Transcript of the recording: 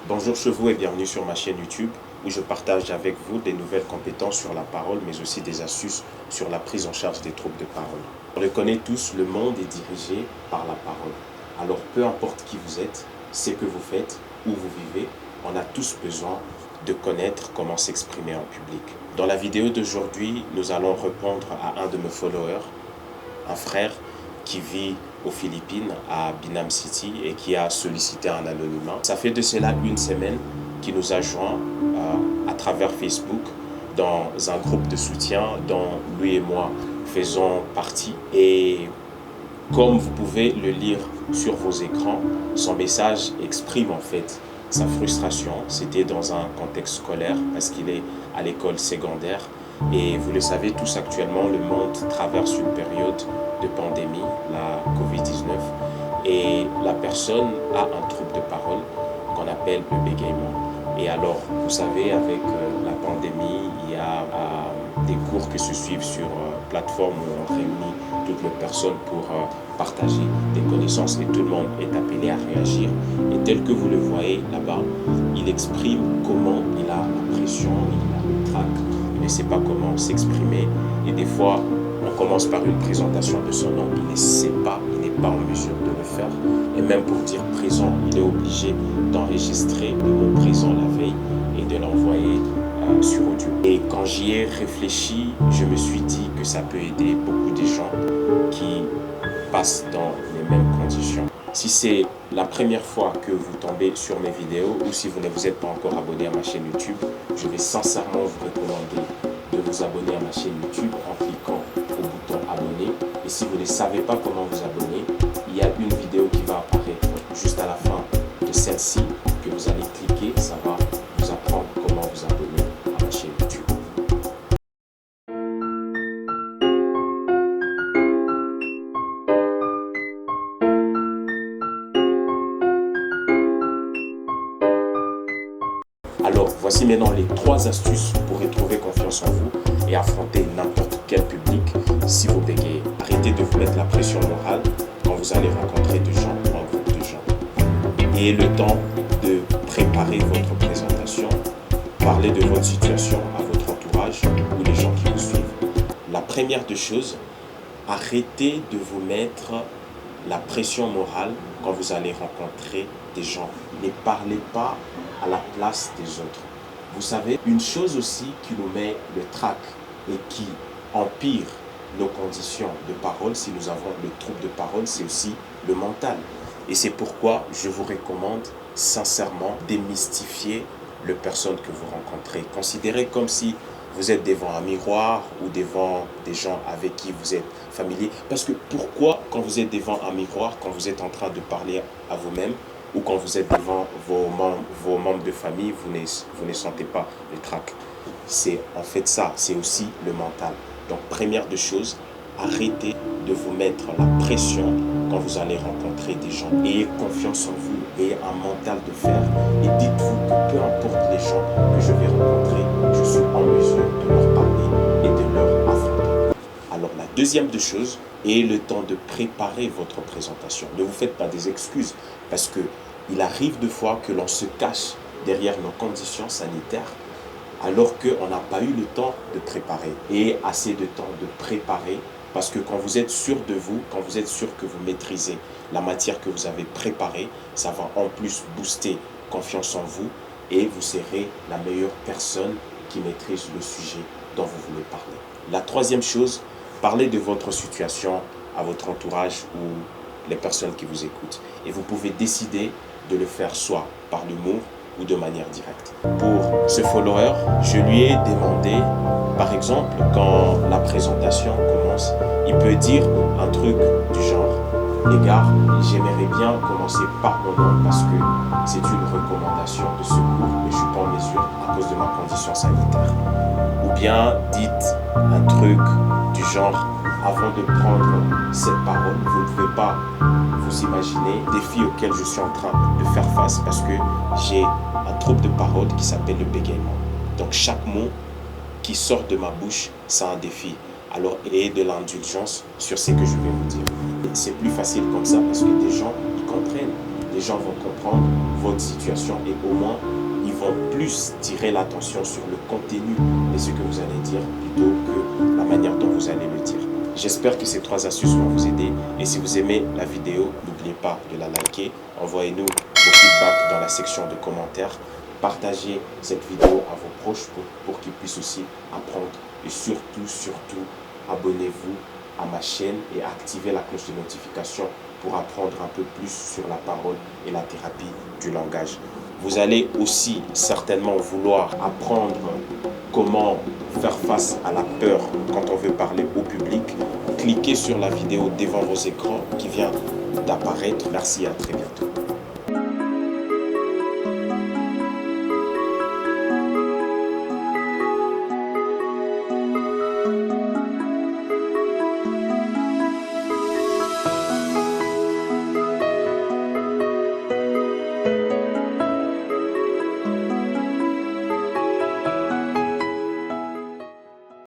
Bonjour chez vous et bienvenue sur ma chaîne YouTube où je partage avec vous des nouvelles compétences sur la parole mais aussi des astuces sur la prise en charge des troubles de parole. On le connaît tous, le monde est dirigé par la parole. Alors peu importe qui vous êtes, ce que vous faites, où vous vivez, on a tous besoin de connaître comment s'exprimer en public. Dans la vidéo d'aujourd'hui, nous allons répondre à un de mes followers, un frère qui vit aux Philippines, à Binam City, et qui a sollicité un anonymat. Ça fait de cela une semaine qu'il nous a joint à travers Facebook dans un groupe de soutien dont lui et moi faisons partie. Et comme vous pouvez le lire sur vos écrans, son message exprime en fait sa frustration. C'était dans un contexte scolaire parce qu'il est à l'école secondaire. Et vous le savez tous, actuellement, le monde traverse une période de pandémie, la Covid-19, et la personne a un trouble de parole qu'on appelle le bégaiement. Et alors, vous savez, avec la pandémie, il y a des cours qui se suivent sur plateforme où on réunit toutes les personnes pour partager des connaissances et tout le monde est appelé à réagir. Et tel que vous le voyez là-bas, il exprime comment il a la pression, il a le trac, il ne sait pas comment s'exprimer. Et des fois, on commence par une présentation de son nom, il ne sait pas, il n'est pas en mesure de le faire. Et même pour dire présent, il est obligé d'enregistrer le mot présent la veille et de l'envoyer sur audio. Et quand j'y ai réfléchi, je me suis dit que ça peut aider beaucoup de gens qui passent dans les mêmes conditions. Si c'est la première fois que vous tombez sur mes vidéos ou si vous ne vous êtes pas encore abonné à ma chaîne YouTube, je vais sincèrement vous recommander de vous abonner à ma chaîne YouTube en cliquant au bouton abonner. Et si vous ne savez pas comment vous abonner, il y a une vidéo qui va apparaître juste à la fin de celle-ci que vous allez cliquer, ça va vous apprendre comment vous abonner à ma chaîne YouTube. Alors, voici maintenant les 3 astuces pour retrouver confiance en vous et affronter n'importe quel public si vous bégayez. Arrêtez de vous mettre la pression morale quand vous allez rencontrer des gens ou un groupe de gens. Ayez le temps de préparer votre présentation, parler de votre situation à votre entourage ou les gens qui vous suivent. La première des choses, arrêtez de vous mettre la pression morale quand vous allez rencontrer des gens. Ne parlez pas à la place des autres. Vous savez, une chose aussi qui nous met le trac et qui empire nos conditions de parole, si nous avons le trouble de parole, c'est aussi le mental. Et c'est pourquoi je vous recommande sincèrement démystifier les personnes que vous rencontrez. Considérez comme si vous êtes devant un miroir ou devant des gens avec qui vous êtes familier. Parce que pourquoi, quand vous êtes devant un miroir, quand vous êtes en train de parler à vous-même, ou quand vous êtes devant vos membres de famille, vous ne sentez pas le trac? C'est en fait ça, c'est aussi le mental. Donc, première des choses, arrêtez de vous mettre la pression quand vous allez rencontrer des gens. Ayez confiance en vous, ayez un mental de fer et dites-vous que peu importe les gens que je vais rencontrer, je suis en mesure de leur parler et de leur affronter. Alors, la deuxième des choses, ayez le temps de préparer votre présentation. Ne vous faites pas des excuses parce qu'il arrive de fois que l'on se cache derrière nos conditions sanitaires alors qu'on n'a pas eu le temps de préparer. Et assez de temps de préparer parce que quand vous êtes sûr de vous, quand vous êtes sûr que vous maîtrisez la matière que vous avez préparée, ça va en plus booster confiance en vous et vous serez la meilleure personne qui maîtrise le sujet dont vous voulez parler. La troisième chose, parlez de votre situation à votre entourage ou les personnes qui vous écoutent. Et vous pouvez décider de le faire soit par l'humour ou de manière directe. Pour ce follower, je lui ai demandé, par exemple, quand la présentation commence, il peut dire un truc du genre « Les gars, j'aimerais bien commencer par mon nom parce que c'est une recommandation de secours et je ne suis pas en mesure à cause de ma condition sanitaire. » Ou bien dites un truc du genre « Avant de prendre cette parole, vous ne pouvez pas vous imaginer des défis auxquels je suis en train de faire face parce que j'ai un trouble de parole qui s'appelle le bégaiement. Donc chaque mot qui sort de ma bouche, c'est un défi. Alors ayez de l'indulgence sur ce que je vais vous dire. C'est plus facile comme ça parce que des gens, ils comprennent. Les gens vont comprendre, votre situation et au moins ils vont plus tirer l'attention sur le contenu et ce que vous allez dire plutôt que la manière dont vous allez le dire. J'espère que ces 3 astuces vont vous aider et si vous aimez la vidéo, n'oubliez pas de la liker, envoyez-nous vos feedbacks dans la section de commentaires, partagez cette vidéo à vos proches pour qu'ils puissent aussi apprendre et surtout, abonnez-vous à ma chaîne et activez la cloche de notification pour apprendre un peu plus sur la parole et la thérapie du langage. Vous allez aussi certainement vouloir apprendre comment faire face à la peur quand on veut parler au public. Cliquez sur la vidéo devant vos écrans qui vient d'apparaître. Merci, à très bientôt.